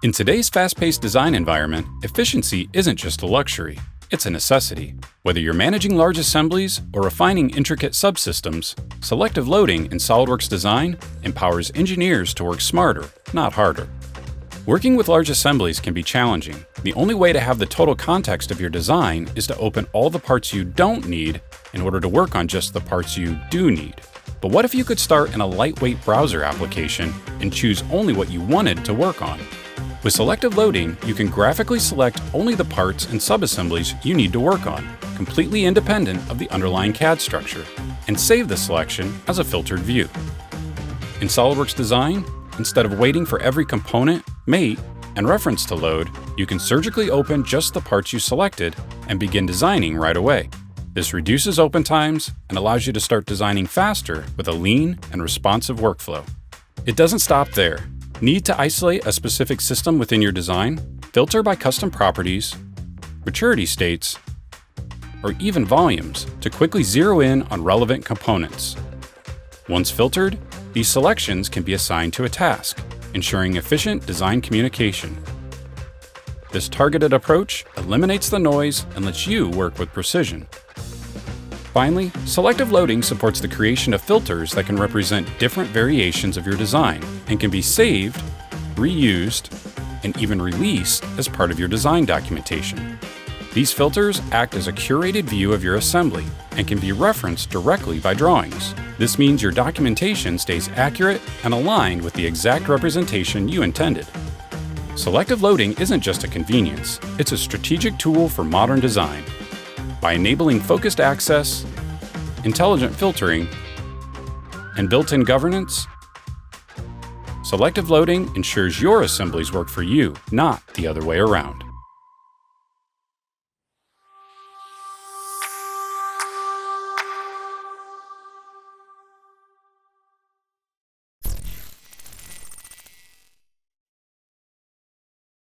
In today's fast-paced design environment, efficiency isn't just a luxury, it's a necessity. Whether you're managing large assemblies or refining intricate subsystems, selective loading in SOLIDWORKS Design empowers engineers to work smarter, not harder. Working with large assemblies can be challenging. The only way to have the total context of your design is to open all the parts you don't need in order to work on just the parts you do need. But what if you could start in a lightweight browser application and choose only what you wanted to work on? With selective loading, you can graphically select only the parts and subassemblies you need to work on, completely independent of the underlying CAD structure, and save the selection as a filtered view. In SOLIDWORKS Design, instead of waiting for every component, mate, and reference to load, you can surgically open just the parts you selected and begin designing right away. This reduces open times and allows you to start designing faster with a lean and responsive workflow. It doesn't stop there. Need to isolate a specific system within your design? Filter by custom properties, maturity states, or even volumes to quickly zero in on relevant components. Once filtered, these selections can be assigned to a task, ensuring efficient design communication. This targeted approach eliminates the noise and lets you work with precision. Finally, selective loading supports the creation of filters that can represent different variations of your design and can be saved, reused, and even released as part of your design documentation. These filters act as a curated view of your assembly and can be referenced directly by drawings. This means your documentation stays accurate and aligned with the exact representation you intended. Selective loading isn't just a convenience, it's a strategic tool for modern design. By enabling focused access, intelligent filtering, and built-in governance, selective loading ensures your assemblies work for you, not the other way around.